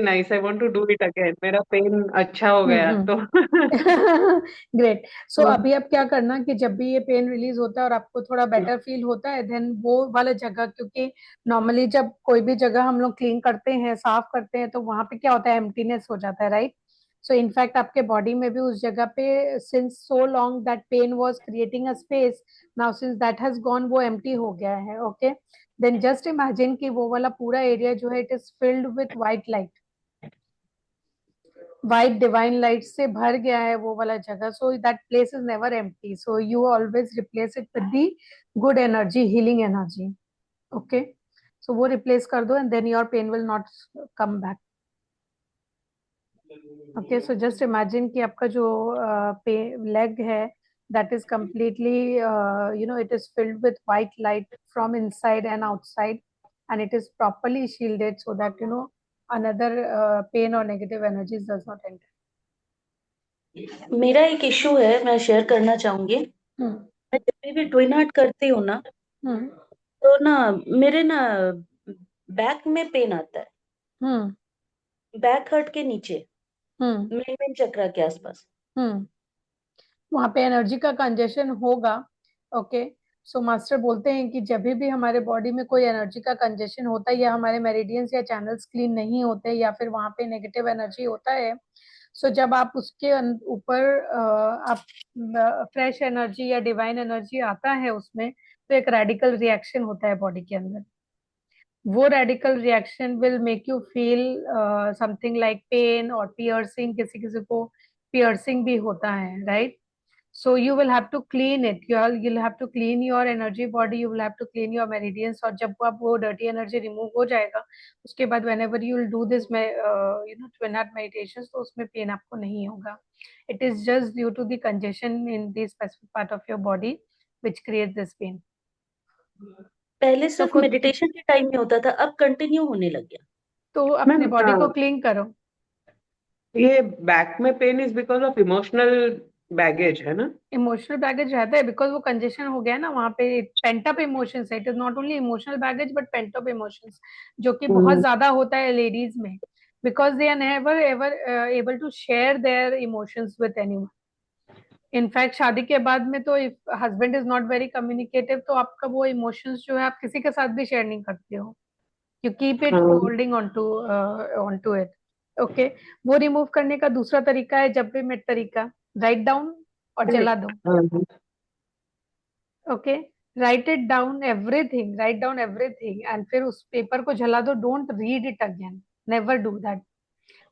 Nice, I want to do it again, मेरा pain अच्छा हो गया हम्म। तो। ग्रेट। सो अभी आप क्या करना कि जब भी ये पेन रिलीज होता है और आपको थोड़ा बेटर फील होता है, देन वो वाला जगह, क्योंकि नॉर्मली जब कोई भी जगह हम लोग क्लीन करते हैं, साफ करते हैं, तो वहां पे क्या होता है, एम्प्टीनेस हो जाता है, राइट? सो इनफैक्ट आपके बॉडी में भी उस जगह पे, since so long that pain was creating a space, now since that has gone, वो एम्प्टी हो गया है। ओके, देन जस्ट इमेजिन कि वो वाला पूरा एरिया जो है, it is filled with white light. White divine light से भर गया है वो वाला जगह, so that place is never empty, so you always replace it with the good energy, healing energy. Okay, so वो रिप्लेस कर दो, and then your pain will not come back. Okay, so just imagine कि आपका जो leg है, that is completely it is filled with white light from inside and outside, and it is properly shielded so that another pain or negative energies does not enter. मेरा एक issue है, मैं share करना चाहूंगी। हम्म। मैं जब भी ट्विन आर्ट करती हूँ ना, हम्म। तो ना मेरे ना बैक में पेन आता है, हम्म। बैक हर्ट के नीचे, हम्म। मेन चक्रा के आसपास। हम्म। वहां पे एनर्जी का कंजेशन होगा। ओके, सो मास्टर बोलते हैं कि जब भी हमारे बॉडी में कोई एनर्जी का कंजेशन होता है, या हमारे मेरिडियंस या चैनल्स क्लीन नहीं होते, या फिर वहां पे नेगेटिव एनर्जी होता है, सो जब आप उसके ऊपर आप फ्रेश एनर्जी या डिवाइन एनर्जी आता है उसमें, तो एक रेडिकल रिएक्शन होता है बॉडी के अंदर। वो radical reaction will make you feel something like pain और पियर्सिंग, किसी किसी को पियर्सिंग भी होता है, right? So you will have to clean it. You'll have to clean your energy body. You will have to clean your meridians. और जब आप वो dirty energy remove हो जाएगा, उसके बाद whenever you will do this twin heart meditations, तो उसमें pain आपको नहीं होगा. It is just due to the congestion in the specific part of your body which creates this pain. पहले तो सिर्फ खुद, मेडिटेशन के टाइम में होता था, अब कंटिन्यू होने लग गया। तो अपने मैम, बॉडी को क्लीन करो। ये बैक में pain is because of emotional baggage है ना? इमोशनल बैगेज रहता है, बिकॉज वो कंजेशन हो गया है ना वहाँ पे, पेंट अप इमोशंस है। It is not only emotional baggage but pent up emotions, जो कि बहुत हम्म। ज्यादा होता है लेडीज में, because they are never ever able to share their emotions with anyone. In fact शादी के बाद में तो if husband is not very communicative, तो आपका वो इमोशंस जो है आप किसी के साथ भी शेयर नहीं करते हो, यू कीप इट हाँ। Holding on to it. Okay, वो रिमूव करने का दूसरा तरीका है, जब भी मेट तरीका, राइट डाउन और जला दो। हाँ। Okay, right it down everything, write down everything, and फिर उस पेपर को जला दो, don't read it again, never do that.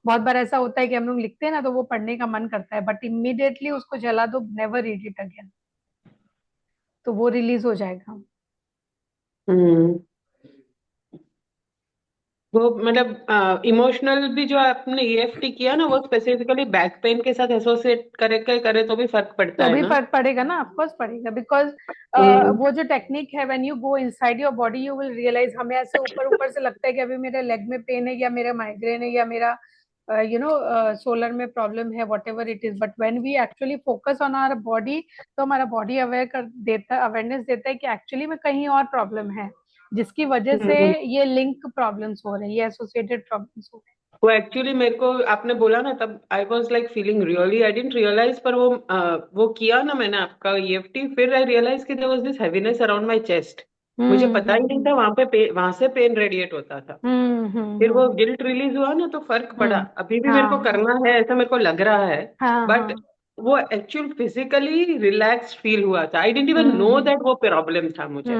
बहुत बार ऐसा होता है कि हम लोग लिखते हैं ना, तो वो पढ़ने का मन करता है, बट इमीडिएटली उसको जला दो, नेवर रीड इट अगेन, तो वो रिलीज हो जाएगा। हम्म। वो मतलब इमोशनल भी जो आपने ईएफटी किया ना, वो स्पेसिफिकली बैक पेन के साथ एसोसिएट करे तो भी फर्क पड़ता तो है भी ना? फर्क पड़ेगा ना, ऑफकोर्स पड़ेगा, बिकॉज हम्म। वो जो टेक्निक है, when you go inside your body you will realise. हमें ऐसे ऊपर ऊपर से लगता है कि अभी मेरे लेग में पेन है, या मेरा माइग्रेन है, या मेरा सोलर में प्रॉब्लम है, whatever it is, but when we actually focus on our body, तो हमारा बॉडी अवेयर कर देता है, अवेयरनेस देता है कि एक्चुअली में कहीं और प्रॉब्लम है, जिसकी वजह से हम्म। ये लिंक प्रॉब्लम्स हो रहे हैं, ये एसोसिएटेड प्रॉब्लम्स हो रहे वो एक्चुअली मेरे को आपने बोला ना, तब I was like feeling really, I didn't realise, पर वो किया ना मैंने आपका ईएफटी, फिर आई रियलाइज कि there was this heaviness around my chest. हैं। मुझे पता ही नहीं था वहां से पेन रेडिएट होता था। फिर वो हम्म। गिल्ट रिलीज हुआ ना, तो फर्क पड़ा। हम्म। अभी भी मेरे को हाँ करना है ऐसा मेरे को लग रहा है, हाँ बट हाँ। वो एक्चुअल फिजिकली रिलैक्स फील हुआ था। I didn't even know hmm. That वो प्रॉब्लम था मुझे।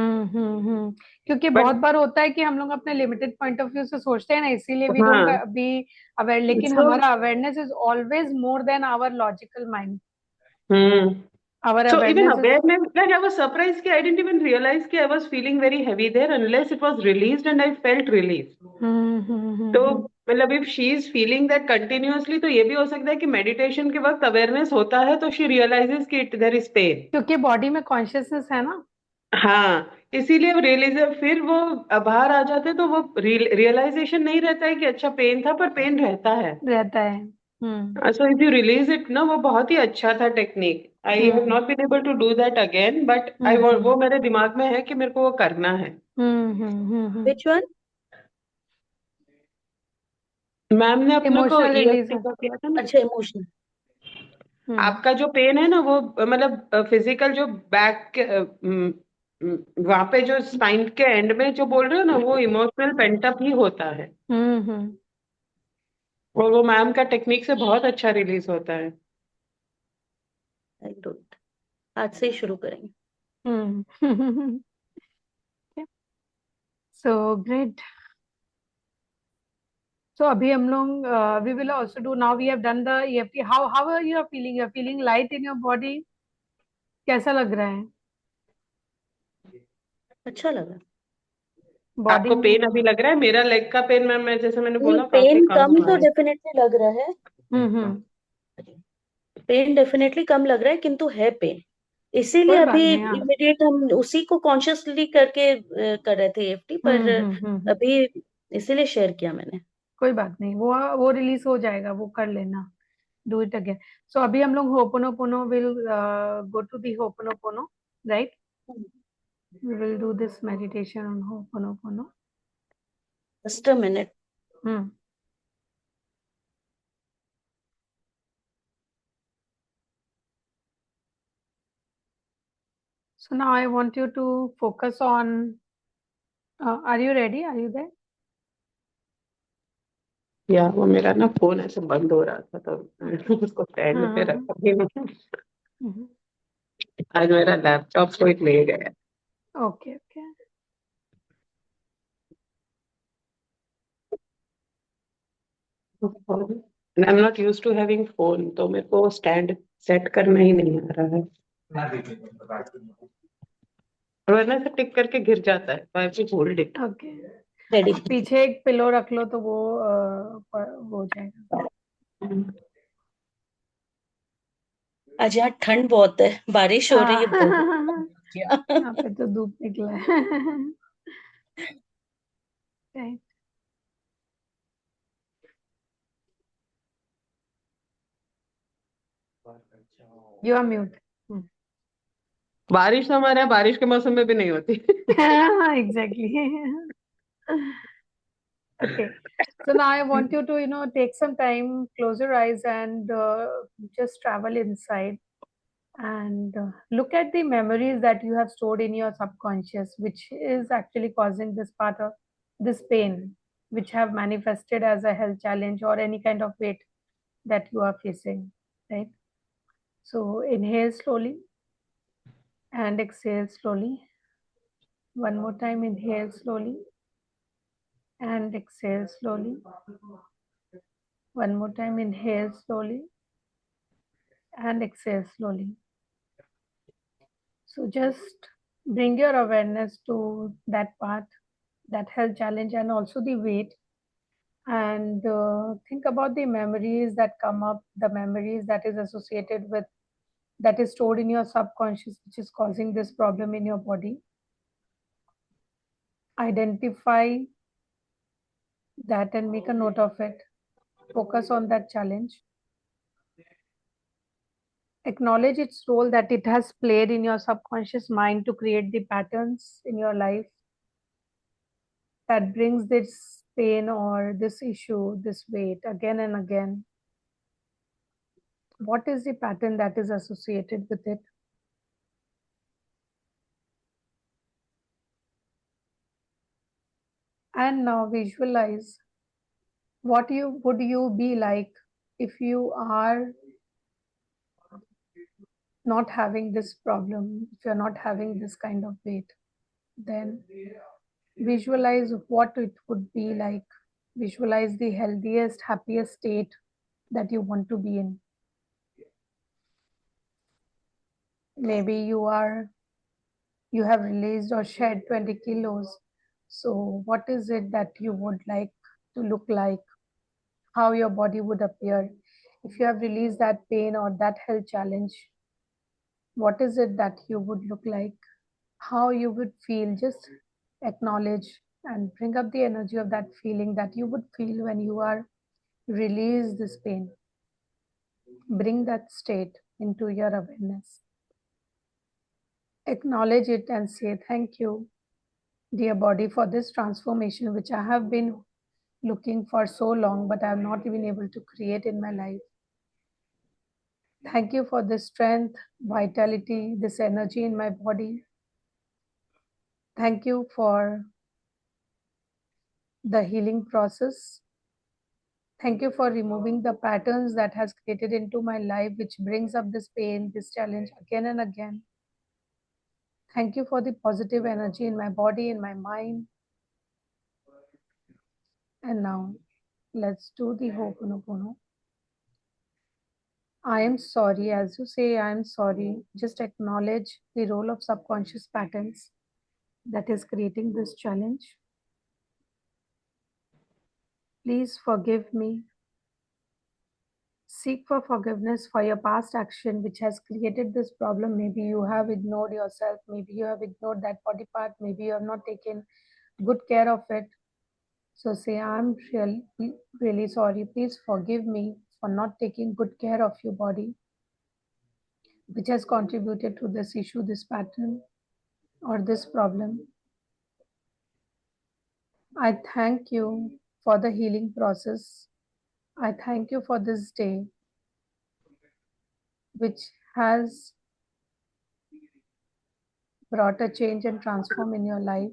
क्योंकि बहुत बट बार होता है कि हम लोग अपने लिमिटेड पॉइंट ऑफ व्यू से सोचते हैं ना, इसीलिए वी डोंट हाँ। बी अवेयर, लेकिन सो हमारा awareness is always more than our logical mind. Hmm. Our So even awareness is, awareness, like I was surprised कि I didn't even realize कि I was feeling very heavy there unless it was released and I felt relief. तो मतलब if she is feeling that continuously, तो ये भी हो सकता है कि मेडिटेशन के वक्त अवेयरनेस होता है तो she realizes कि there is pain. क्योंकि बॉडी में कॉन्शियसनेस है ना। हाँ, इसीलिए वो रियलाइज, फिर वो बाहर आ जाते तो वो रियलाइजेशन नहीं रहता है कि अच्छा पेन था, पर पेन रहता है। रहता है। So if you release it ना, वो बहुत ही अच्छा था technique. I have hmm. Not been able to do that again, but I hmm. वो मेरे दिमाग में है कि मेरे को वो करना है। हम्म। Which one? मैम ने अपने को इमोशनल रिलीज EFT का किया था ना। अच्छा, इमोशनल। आपका जो पेन है ना वो मतलब फिजिकल जो बैक वहां पे जो स्पाइन के एंड में जो बोल रहे हो ना वो इमोशनल पेंटअप ही होता है। हम्म। और वो मैम का टेक्निक से बहुत अच्छा रिलीज होता है। आई डोंट, आज से ही शुरू करेंगे। हम्म। So great. सो अभी हम लोग we will also do, now we have done the EFT. How are you feeling? You are feeling light in your body? कैसा लग रहा है अच्छा लगा। बॉडी आपको में? पेन अभी लग रहा है? मेरा लेग का पेन मैम, मैं जैसे मैंने नहीं, बोला काफी पेन कम कम हुआ तो है। डेफिनेटली लग रहा है। हम्म। पेन डेफिनेटली कम लग रहा है, किंतु है पेन। इसीलिए कोई अभी बात नहीं, हाँ। इमिडिएट हम उसी को कॉन्शियसली करके कर रहे थे EFT, पर हम्म। अभी इसीलिए शेयर किया मैंने। कोई बात नहीं, वो रिलीज हो जाएगा, वो कर लेना। Do it again. सो अभी हम लोग Ho'oponopono will go to the Ho'oponopono, right? We will do this meditation on Ho'oponopono. Just a minute. Hmm. So now I want you to focus on. Are you ready? Are you there? या वो मेरा ना phone ऐसे बंद हो रहा था तो मैंने उसको स्टैंड पे हाँ. रखा भी नहीं। Mhm. आज मेरा लैपटॉप कोई ले गया। Okay, okay. I am not use to having phone, तो मेरे को स्टैंड सेट करना ही नहीं आ रहा है, वरना से टिक करके गिर जाता है। I have to hold it. Okay. Ready. पीछे एक पिलो रख लो तो वो वो हो जाएगा. आज यहाँ ठंड बहुत है, बारिश हो रही है बहुत। यहाँ पे तो धूप निकला है. Right. You are mute. बारिश तो हमारे यहाँ बारिश के मौसम में भी नहीं होती। Exactly. Okay. So now I want you to, take some time, close your eyes, and just travel inside and look at the memories that you have stored in your subconscious, which is actually causing this part of this pain, which have manifested as a health challenge or any kind of weight that you are facing, right? So inhale slowly and exhale slowly. One more time, inhale slowly and exhale slowly. One more time, inhale slowly and exhale slowly. So just bring your awareness to that part, that health challenge, and also the weight. And think about the memories that come up, the memories that is associated with, that is stored in your subconscious, which is causing this problem in your body. Identify that and make a note of it. Focus on that challenge. Acknowledge its role that it has played in your subconscious mind to create the patterns in your life that brings this pain or this issue, this weight again and again. What is the pattern that is associated with it? And now visualize what would you be like if you are not having this problem, if you're not having this kind of weight. Then visualize what it would be like. Visualize the healthiest, happiest state that you want to be in. Maybe you have released or shed 20 kilos. So what is it that you would like to look like? How your body would appear? If you have released that pain or that health challenge, what is it that you would look like? How you would feel? Just acknowledge and bring up the energy of that feeling that you would feel when you are release this pain. Bring that state into your awareness. Acknowledge it and say, thank you, dear body, for this transformation which I have been looking for so long, but I'm not even able to create in my life. Thank you for this strength, vitality, this energy in my body. Thank you for the healing process. Thank you for removing the patterns that has created into my life, which brings up this pain, this challenge again and again. Thank you for the positive energy in my body, in my mind. And now, let's do the Ho'oponopono. I am sorry. As you say, I am sorry, just acknowledge the role of subconscious patterns that is creating this challenge. Please forgive me. Seek for forgiveness for your past action which has created this problem. Maybe you have ignored yourself. Maybe you have ignored that body part. Maybe you have not taken good care of it. So say, I'm really sorry. Please forgive me for not taking good care of your body, which has contributed to this issue, this pattern, or this problem. I thank you for the healing process. I thank you for this day, which has brought a change and transform in your life.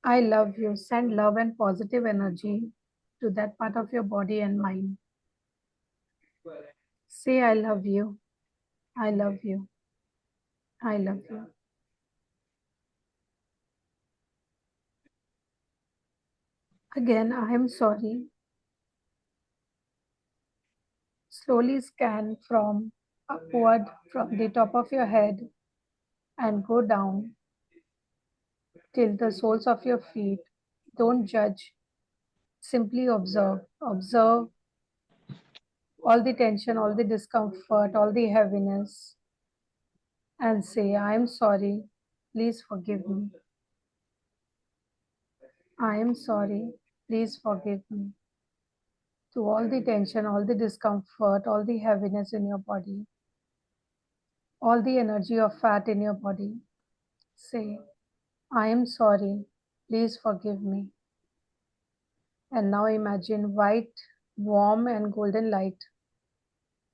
I love you. Send love and positive energy to that part of your body and mind. Say, I love you. I love you. I love you. Again, I am sorry. Slowly scan from upward from the top of your head and go down till the soles of your feet. Don't judge. Simply observe. Observe all the tension, all the discomfort, all the heaviness, and say, I am sorry. Please forgive me. I am sorry. Please forgive me. To all the tension, all the discomfort, all the heaviness in your body, all the energy of fat in your body, say, I am sorry. Please forgive me. And now imagine white, warm, and golden light.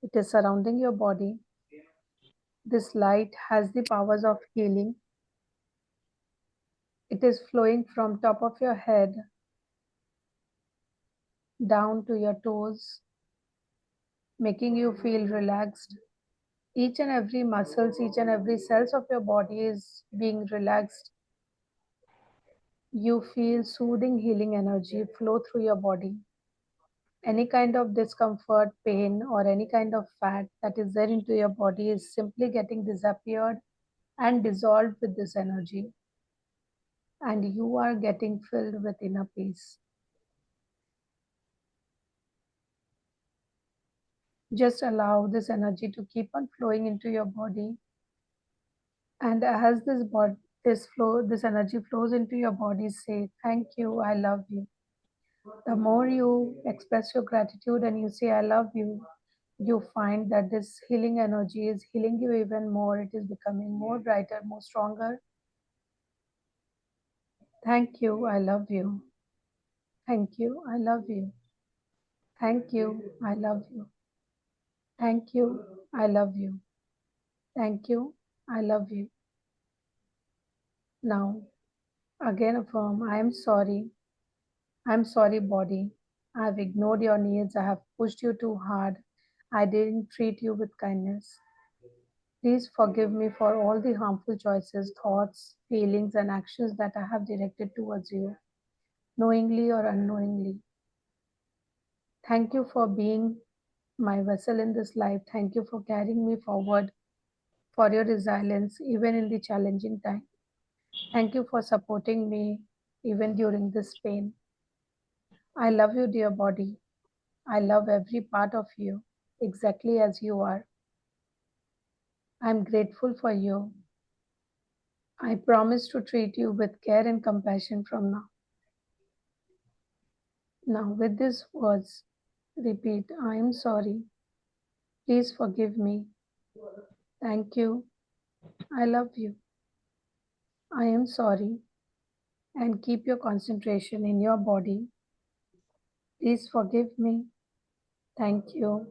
It is surrounding your body. This light has the powers of healing. It is flowing from top of your head down to your toes, making you feel relaxed. Each and every muscles, each and every cells of your body is being relaxed. You feel soothing, healing energy flow through your body. Any kind of discomfort, pain, or any kind of fat that is there into your body is simply getting disappeared and dissolved with this energy. And you are getting filled with inner peace. Just allow this energy to keep on flowing into your body. And as this energy flows into your body, say, thank you, I love you. The more you express your gratitude and you say, I love you, you find that this healing energy is healing you even more. It is becoming more brighter, more stronger. Thank you, I love you. Thank you, I love you. Thank you, I love you. Thank you, I love you. Thank you, I love you. Now, again affirm, I am sorry. I'm sorry, body. I've ignored your needs. I have pushed you too hard. I didn't treat you with kindness. Please forgive me for all the harmful choices, thoughts, feelings, and actions that I have directed towards you, knowingly or unknowingly. Thank you for being my vessel in this life. Thank you for carrying me forward, for your resilience, even in the challenging time. Thank you for supporting me, even during this pain. I love you, dear body. I love every part of you, exactly as you are. I'm grateful for you. I promise to treat you with care and compassion from now. Now, with these words, repeat, I am sorry. Please forgive me. Thank you. I love you. I am sorry. and keep your concentration in your body. Please forgive me. Thank you.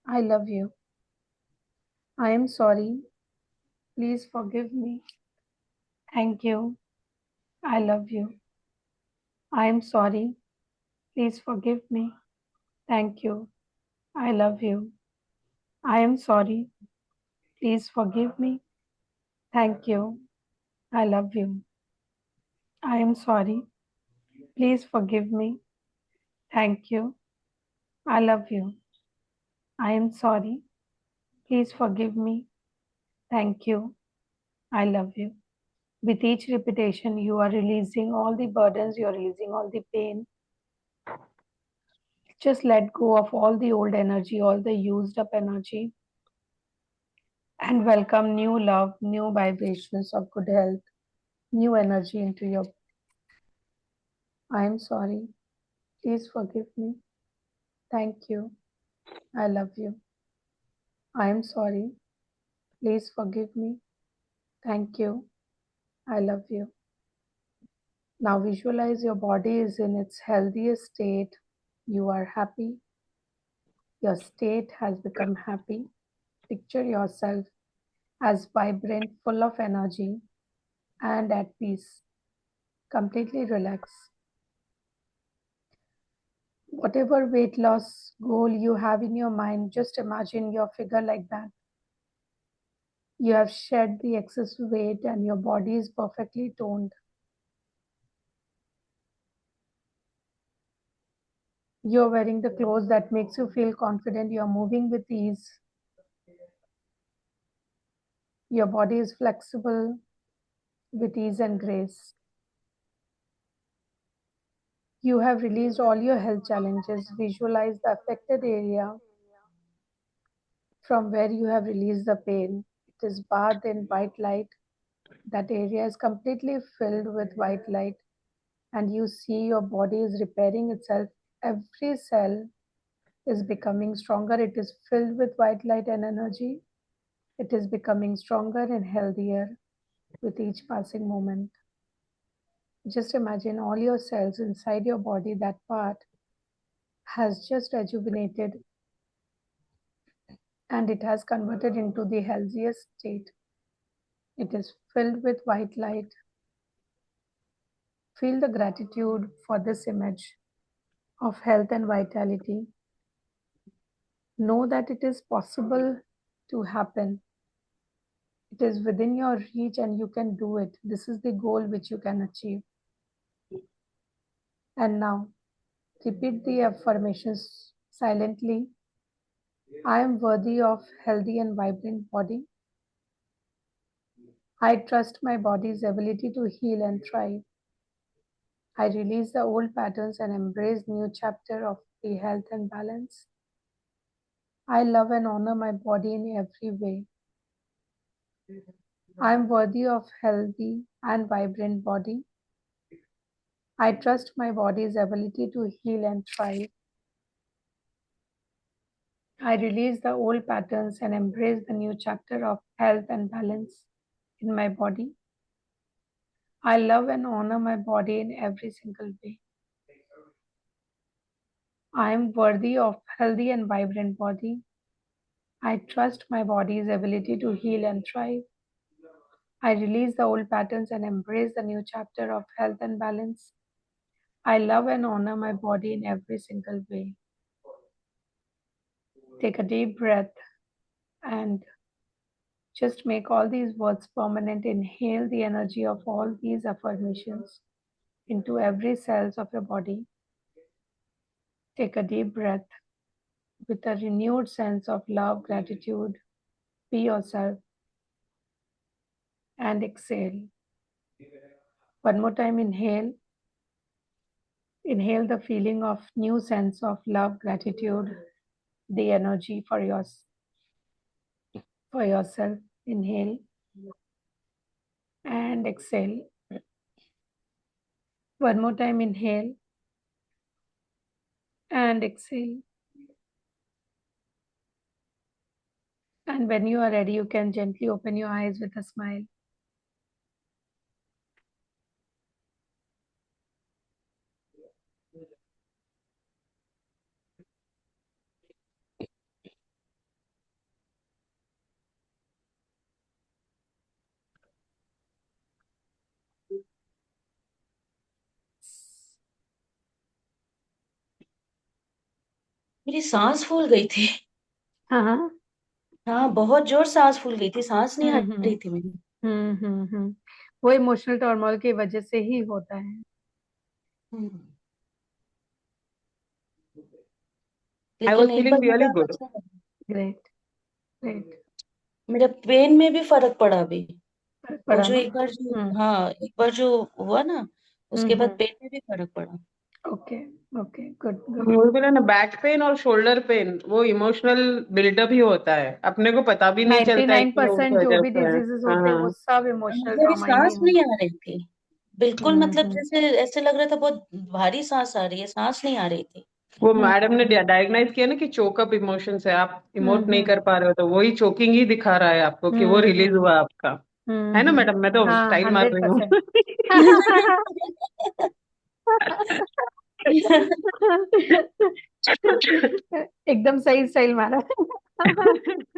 I love you. I am sorry. Please forgive me. Thank you. I love you. I am sorry. Please forgive me. Thank you. I love you. I am sorry. Please forgive me. Thank you. I love you. I am sorry. Please forgive me. Thank you. I love you. I am sorry. Please forgive me. Thank you. I love you. With each repetition, you are releasing all the burdens, you are releasing all the pain. Just let go of all the old energy, all the used up energy, and welcome new love, new vibrations of good health, new energy into your. I am sorry. Please forgive me. Thank you. I love you. I am sorry. Please forgive me. Thank you. I love you. Now visualize your body is in its healthiest state. You are happy. Your state has become happy. Picture yourself as vibrant, full of energy, and at peace. Completely relax. Whatever weight loss goal you have in your mind, just imagine your figure like that. You have shed the excess weight and your body is perfectly toned. You're wearing the clothes that makes you feel confident. You're moving with ease. Your body is flexible with ease and grace. You have released all your health challenges. Visualize the affected area from where you have released the pain. It is bathed in white light. That area is completely filled with white light, and you see your body is repairing itself. Every cell is becoming stronger. It is filled with white light and energy. It is becoming stronger and healthier with each passing moment. Just imagine all your cells inside your body, that part has just rejuvenated and it has converted into the healthiest state. It is filled with white light. Feel the gratitude for this image of health and vitality. Know that it is possible to happen. It is within your reach and you can do it. This is the goal which you can achieve. And now, repeat the affirmations silently. I am worthy of healthy and vibrant body. I trust my body's ability to heal and thrive. I release the old patterns and embrace new chapter of the health and balance. I love and honor my body in every way. I am worthy of healthy and vibrant body. I trust my body's ability to heal and thrive. I release the old patterns and embrace the new chapter of health and balance in my body. I love and honor my body in every single way. I am worthy of healthy and vibrant body. I trust my body's ability to heal and thrive. I release the old patterns and embrace the new chapter of health and balance. I love and honor my body in every single way. Take a deep breath and just make all these words permanent. Inhale the energy of all these affirmations into every cells of your body. Take a deep breath with a renewed sense of love, gratitude. Be yourself and exhale. One more time, inhale. Inhale the feeling of new sense of love, gratitude, the energy for yourself. Inhale and exhale. One more time, inhale and exhale. And when you are ready, you can gently open your eyes with a smile. मेरी सांस फूल गई थी। हाँ हाँ। हाँ, बहुत जोर सांस फूल गई थी, सांस नहीं आ हम्म रही हम्म थी मेरी। वो इमोशनल टर्मोइल की वजह से ही होता है। हम्म, आई लेकिन वॉज एक फीलिंग बार रियली मेरा गुड। अच्छा लगा। Great great. मेरा पेन में भी फर्क पड़ा अभी। फर्क वो पड़ा जो ना। एक बार जो, हम्म हाँ, एक बार जो हुआ ना, उसके बाद हम्म। पेन में भी फर्क पड़ा। Okay okay good good. मुझे बोला ना, बैक पेन और शोल्डर पेन वो इमोशनल बिल्डअप ही होता है, अपने को पता भी नहीं चलता है कि वो उस 99% जो वजह भी से है। डिजीजेस होते हैं वो हाँ। सब इमोशनल मुझे अभी ट्रॉमा ही सांस नहीं होते आ रही थी, बिल्कुल, हैं। मतलब जैसे ऐसे लग रहा था बहुत भारी सांस आ रही है, सांस नहीं आ रही थी। वो हम्म मैडम ने हम्म डायग्नाइज किया ना कि चोकअप इमोशंस है, आप इमोट नहीं हम्म कर पा रहे हो, तो वही चोकिंग ही दिखा रहा है आपको कि वो रिलीज हम्म हुआ आपका। है ना मैडम, मैं तो हाँ स्टाइल मार रही हूँ। 100%। एकदम सही स्टाइल मारा।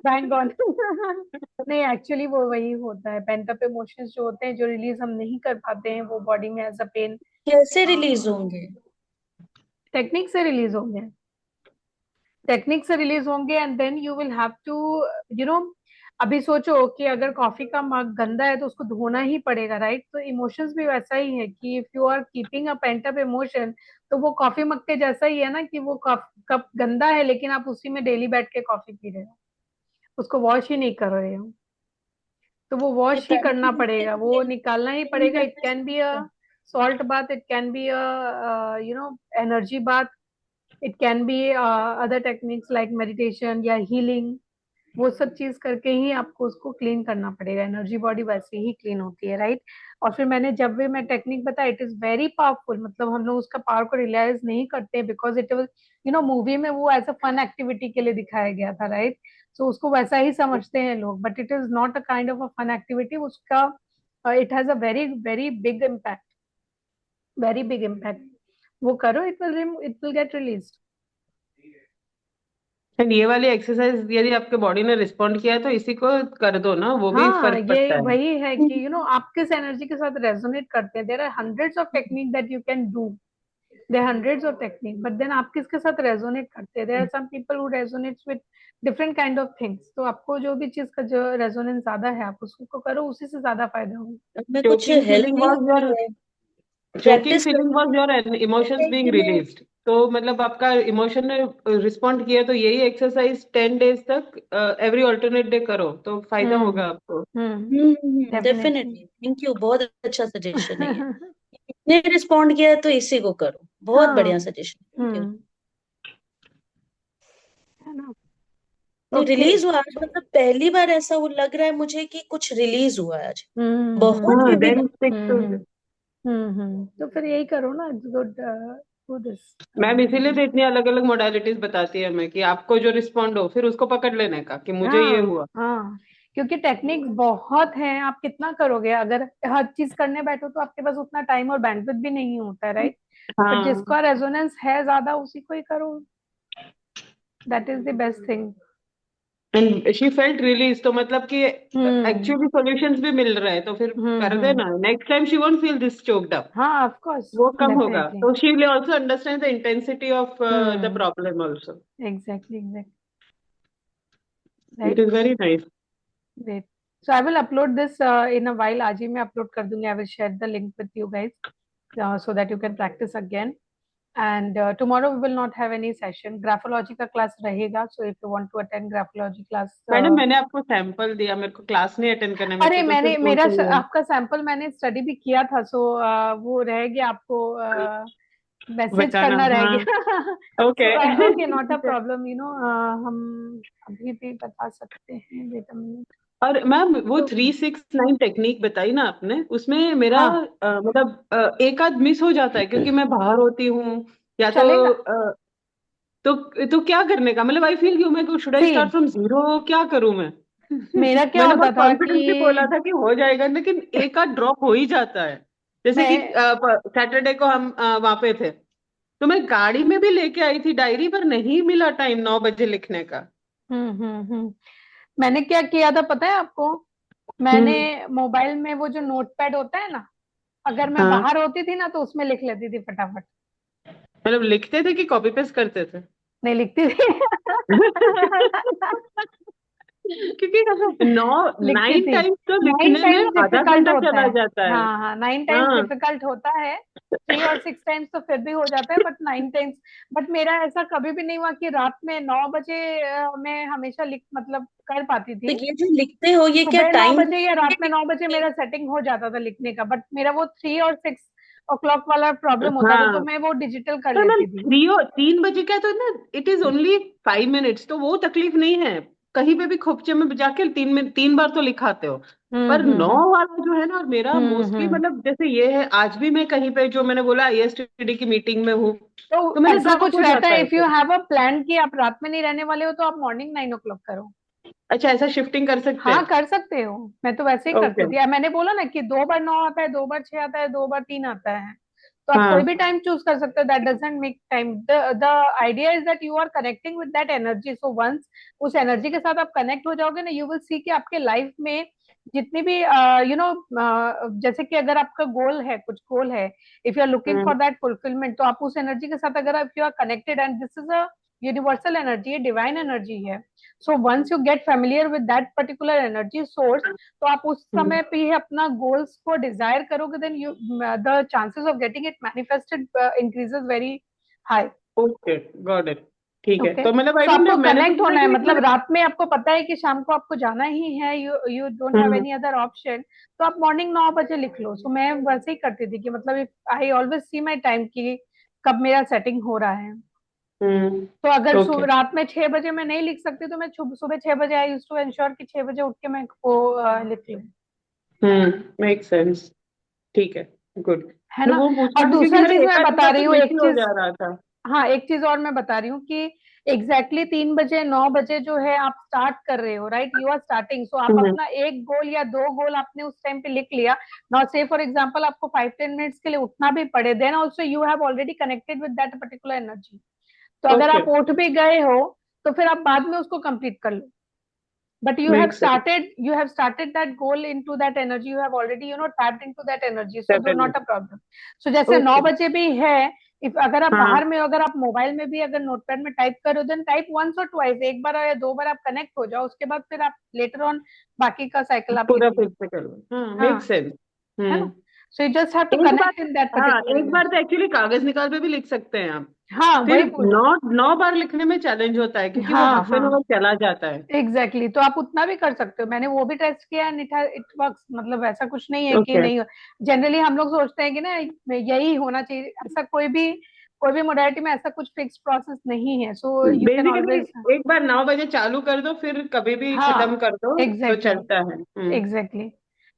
Bang on. नहीं एक्चुअली वो वही होता है, पेंट अप इमोशंस जो होते हैं जो रिलीज हम नहीं कर पाते हैं वो बॉडी में एज अ पेन कैसे रिलीज होंगे? टेक्निक से रिलीज होंगे। टेक्निक से रिलीज होंगे and then you will have to you know अभी सोचो कि अगर कॉफी का मग गंदा है तो उसको धोना ही पड़ेगा, राइट? तो इमोशंस भी वैसा ही है कि if you are keeping a pent up emotion तो वो कॉफी मग के जैसा ही है ना, कि वो कप गंदा है लेकिन आप उसी में डेली बैठ के कॉफी पी रहे हो, उसको वॉश ही नहीं कर रहे हो। तो वो ये वॉश ही करना प्राणायाम के पड़ेगा, वो लिए निकालना ही तीन पड़ेगा। इट घंटे से कैन बी अ ऊपर? Salt bath, it can be a energy bath, it can be other techniques like meditation या हीलिंग। वो सब चीज करके ही आपको उसको क्लीन करना पड़ेगा, एनर्जी बॉडी वैसे ही क्लीन होती है, राइट? और फिर मैंने जब भी मैं टेक्निक बताया इट इज वेरी पावरफुल, मतलब हम लोग उसका पावर को रियलाइज नहीं करते बिकॉज इट वाज मूवी में वो एज अ फन एक्टिविटी के लिए दिखाया गया था, राइट? सो उसको वैसा ही समझते हैं लोग, but it is not a kind of a fun activity. उसका it has a very very big impact, very big impact. वो करो, it will get release. And ये वाली एक्सरसाइज यदि आपके बॉडी ने रिस्पॉन्ड किया है तो इसी को कर दो ना, वो भी हाँ फर्क ये पड़ता है। वही है कि आप किस एनर्जी के साथ रेजोनेट करते हैं। There are hundreds of technique that you can do, there hundreds of technique, but then आप किसके साथ रेजोनेट करते हैं। There are some people who resonates with different kind of things. तो आपको जो भी चीज का जो रेजोनेंस ज्यादा है आप उसको करो, उसी से ज्यादा फायदा होगा। हमें कुछ चोकिंग हेल्प फीलिंग नहीं वाज होती योर है? चोकिंग प्रैक्टिस फीलिंग करनी वाज योर इमोशंस है बीइंग कि मैं? रिलीज्ड, तो मतलब आपका इमोशन ने रिस्पॉन्ड किया, तो यही एक्सरसाइज 10 डेज तक एवरी ऑल्टरनेट डे करो तो फायदा होगा आपको। डेफिनेटली। डेफिनेटली, थैंक यू, बहुत अच्छा सजेशन है ये। ने रिस्पॉन्ड किया है तो इसी को करो, बहुत हाँ। बढ़िया सजेशन, थैंक यू। हम्म। है ना? नहीं, ओके। रिलीज हुआ आज, मतलब पहली बार ऐसा वो लग रहा है मुझे कि कुछ रिलीज हुआ है आज। बहुत हाँ, हेवी देन लग। Stick to. तो फिर यही करो ना, गुड, डू दिस। मैम इसीलिए तो इतनी अलग अलग मोडालिटीज बताती है हमें कि आपको जो रिस्पॉन्ड हो फिर उसको पकड़ लेने का कि मुझे ये हाँ हुआ। हाँ, क्योंकि टेक्निक्स बहुत हैं, आप कितना करोगे? अगर हर चीज करने बैठो तो आपके पास उतना टाइम और बैंडविड्थ भी नहीं होता है, राइट? बट हाँ। जिसका रेजोनेंस है ज्यादा उसी को ही करो, that is the best thing. And she felt release, तो मतलब कि हम्म एक्चुअली सॉल्यूशंस भी मिल रहे हैं, तो फिर कर हम्म। देना, next time she won't feel this choked up. हाँ ऑफ कोर्स। वो कम होगा, डेफिनेटली। तो she will also understand the intensity of the hmm. Problem also. Exactly exactly. It right. Is very nice. Great. So I will upload this in a while, आज ही मैं upload कर दूंगी। आई will share the link with you guys so that you can practice again. And tomorrow we will not have any session. Graphology का class रहेगा, so if you want to attend graphology class, madam मैंने आपको sample दिया, मेरे को class नहीं attend करने में अरे थे, तो मैंने फिर कौन सा हुआ? आपका सैंपल मैंने स्टडी भी किया था, सो वो रह गया आपको मैसेज बताना, करना रह हाँ। गया। Okay. So okay, not a problem, हम अभी भी बता सकते हैं, वेट अ मिनट। और मैम वो तो 369 टेक्निक बताई ना आपने, उसमें मेरा हाँ मतलब एक आध मिस हो जाता है क्योंकि मैं बाहर होती हूँ, या तो चलेगा। तो क्या करने का, मतलब आई फील कि मैं should I see start from zero, क्या करूं मैं? मेरा क्या मैंने होता बहुत था कि कॉन्फिडेंटली बोला था कि हो जाएगा, लेकिन एक आध ड्रॉप हो ही जाता है। जैसे कि मैं सैटरडे को हम वहां पे थे, तो मैं गाड़ी में भी लेके आई थी डायरी, पर नहीं मिला टाइम 9 बजे लिखने का। मैंने क्या किया था पता है आपको? मैंने हम्म। मोबाइल में वो जो नोटपैड होता है ना, अगर मैं हाँ, बाहर होती थी ना तो उसमें लिख लेती थी फटाफट। मतलब लिखते थे कि कॉपी पेस्ट करते थे? नहीं लिखती थी। क्योंकि लिखती 9 थी। टाइम्स तो 9 लिखने में टाइम्स आधा डिफिकल्ट घंटा होता चला है। जाता है। हाँ हाँ, 9 टाइम्स हाँ। डिफिकल्ट होता है। 3 और 6 टाइम्स तो फिर भी हो जाता है, बट 9 टाइम्स। बट मेरा ऐसा कभी भी नहीं हुआ कि रात में 9 बजे मैं हमेशा लिख मतलब कर पाती तो थी। ये जो लिखते हो ये क्या सुबह नौ टाइम? बजे या रात में 9 बजे मेरा सेटिंग हो जाता था लिखने का, बट मेरा वो 3 और 6 o'clock वाला प्रॉब्लम होता था, तो हाँ, मैं वो डिजिटल कर पर मैम लेती थी। 3 बजे का तो ना, इट इज ओनली 5 मिनट्स, तो वो तकलीफ नहीं है। कहीं पे भी खोपचे में जाके 3 बार तो लिखाते हो। पर 9 हम्म। वाला जो है ना, और मेरा मोस्टली हम्म। मतलब जैसे ये है, आज भी मैं कहीं पे जो मैंने बोला आईएसटीडी की मीटिंग में हूँ, तो तो मेरा ऐसा ड्रॉप कुछ हो रहता जाता है, है इफ यू फिर। हैव अ प्लान कि आप रात में नहीं रहने वाले हो, तो आप मॉर्निंग 9 o'clock करो। अच्छा, ऐसा शिफ्टिंग कर सकते हाँ हैं? कर सकते हो, मैं तो वैसे ही ओके। करती थी। मैंने बोला ना कि 2 बार 9 आता है, 2 बार 6 आता है, 2 बार 3 आता है। तो आप कोई हाँ। भी टाइम चूज कर सकते हो, that doesn't make time. The idea is that you are connecting with that energy. So once उस एनर्जी के साथ आप कनेक्ट हो जाओगे ना, यू विल सी कि आपके लाइफ में जितनी भी जैसे कि अगर आपका गोल है, कुछ गोल है, if you are looking hmm. For that fulfilment, तो आप उस एनर्जी के साथ अगर आप you are connected, and this is a universal energy, divine energy है। So once you get familiar with that particular energy source, तो आप उस हम्म। समय पे ही अपना गोल्स को डिजायर करोगे, then you the chances of getting it manifested increases very high. Okay, got it. ठीक है, ओके, तो मतलब आई सो डोंट आपको नो, मैंने तो कनेक्ट सोचा होना है, कि मतलब रात में आपको पता है कि शाम को आपको जाना ही है, you you don't have hmm. Any other option, तो आप मॉर्निंग 9 बजे लिख लो। सो मैं वैसे ही करती थी कि मतलब I always see my time कि कब मेरा सेटिंग हो रहा है। तो अगर ओके। रात में 6 बजे मैं नहीं लिख सकती, तो मैं सुबह 6 बजे आई यूज टू एंश्योर कि 6 बजे उठ के मैं वो लिख लूँ। Make sense. ठीक है, गुड। है मैं ना। वो और पूछना था क्योंकि दूसरा मेरा चीज एक मैं आध बता जगह रही पे हूँ, मिस एक ही हो चीज। जा रहा था। हाँ, एक चीज और मैं बता रही हूँ कि एग्जैक्टली 3 बजे 9 बजे जो है आप स्टार्ट कर रहे हो, राइट, यू आर स्टार्टिंग। सो आप हम्म। अपना एक गोल या 2 गोल आपने उस टाइम पे लिख लिया। नाउ से फॉर एग्जांपल आपको 5-10 मिनट्स के लिए उठना भी पड़े, then also you have already connected with that particular energy. तो अगर ओके, आप उठ भी गए हो, तो फिर आप बाद में उसको कंप्लीट कर लो। But make sense. you have started that goal into that energy, you have already tapped into that energy, so do settle. not a problem. So जैसे नौ ओके। बजे भी है, इफ अगर आप हाँ, बाहर में हो, अगर आप मोबाइल में भी अगर नोटपैड में टाइप करो, देन टाइप वंस और ट्वाइस, एक बार या 2 बार आप कनेक्ट हो जाओ, उसके बाद फिर आप लेटर ऑन बाकी का साइकिल आप लिख पूरा लो। फिर से कर लो। हाँ, हाँ, मेक सेंस। है ना। Hmm. So you just have to एक बार, कनेक्ट इन दैट हाँ, पर्टिकुलर एक बार तो एनर्जी। एक्चुअली कागज निकाल पे भी लिख सकते हैं आप। हाँ, फिर वही बोल रही 9 9 बार लिखने में चैलेंज होता है, हूँ। क्योंकि वो हाँ हाफ एन हाँ, आवर चला जाता है। Exactly exactly. तो आप उतना भी कर सकते हो, मैंने वो भी टेस्ट किया एंड इट वर्क्स। मतलब ऐसा कुछ नहीं है कि ओके। नहीं। जनरली हम लोग सोचते हैं कि ना यही होना चाहिए, ऐसा कोई भी मोडालिटी में ऐसा कुछ फिक्स प्रोसेस नहीं है। So you can basically always. एक बार 9 बजे चालू कर दो, फिर कभी भी खत्म हाँ, कर दो, तो एग्जैक्टली चलता है। एग्जैक्टली।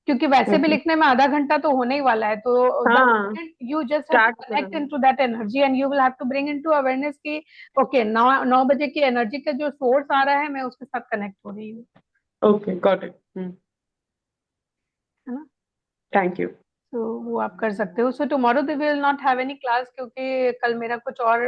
क्योंकि वैसे भी ओके। लिखने में आधा घंटा तो होने ही वाला है, तो द हाँ, moment you just have to start करो। Connect into that energy, and you will have to bring into awareness की ओके, 9 बजे की एनर्जी का जो सोर्स आ रहा है, मैं उसके साथ कनेक्ट हो रही हूँ। Okay, got it. है ना। Thank you. तो वो आप कर सकते हो। So tomorrow we will not have any class, क्योंकि कल मेरा कुछ और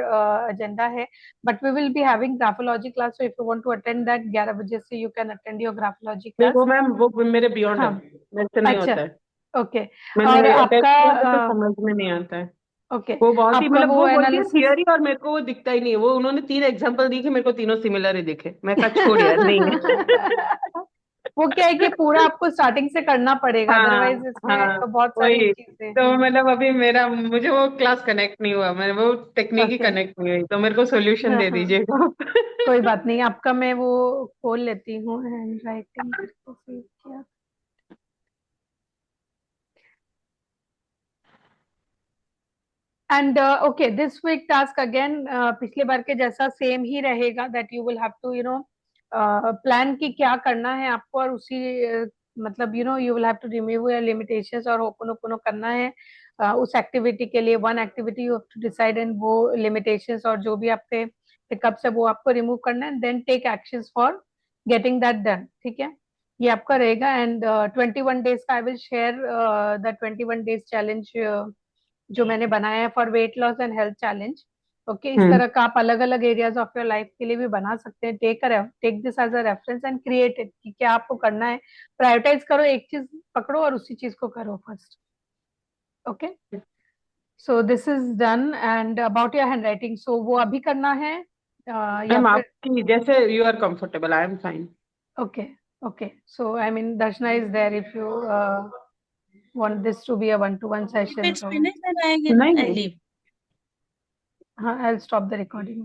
एजेंडा है। But we will be having graphology class, so if you want to attend that 11 बजे से you can attend your graphology नहीं, क्लास। वो मैम वो मेरे बियॉन्ड हाँ, है। मेरे से नहीं अच्छा, होता है। ओके। और मैंने अटेस्ट आपका किया था तो समझ में नहीं आता है। ओके, वो बहुत ही आपका मतलब, वो वो बोलती है एनालिसिस। थियरी, और मेरे को वो दिखता ही नहीं है। वो उन्होंने 3 एग्जांपल दिखे, मेरे को तीनों सिमिलर ही दिखे। मैं कहा छोड़ यार, नहीं है। वो क्या है कि पूरा आपको स्टार्टिंग से करना पड़ेगा, हाँ। अदरवाइज इसमें हाँ, बहुत सारी वही चीजें तो हैं। मतलब अभी मेरा मुझे वो क्लास कनेक्ट नहीं हुआ, मैंने वो टेक्निक ही ओके, कनेक्ट नहीं हुई, तो मेरे को सोल्यूशन हाँ दे हाँ, दीजिएगा आप। कोई बात नहीं, आपका मैं वो खोल लेती हूँ हैंड राइटिंग करके सेव किया। And okay, this week task again पिछले बार के जैसा सेम ही रहेगा, that you will have to plan की क्या करना है आपको, और उसी मतलब you will have to remove your limitations, और होपोनोपोनो करना है उस एक्टिविटी के लिए। One activity you have to decide, and वो लिमिटेशंस और जो भी आपके पिकअप्स है वो आपको रिमूव करना है, then take actions for getting that done. ठीक है, ये आपका रहेगा। एंड 21 डेज का I will share the 21 days challenge जो मैंने बनाया है for weight loss and health challenge. Okay, इस हम्म। तरह का आप अलग अलग एरियाज ऑफ योर लाइफ के लिए भी बना सकते हैं। Take this as a reference and create it कि क्या आपको करना है। प्रायोरिटाइज करो, एक चीज पकड़ो और उसी चीज को करो first. Okay, so this is done. And about your hand writing, so वो अभी करना है या मैम फिर आपकी जैसे you are comfortable, I am fine. Okay okay so I mean Darshana is there if you want this to be a one-to-one If session, it's so finished, then नहीं I नहीं, leave. I'll stop the recording.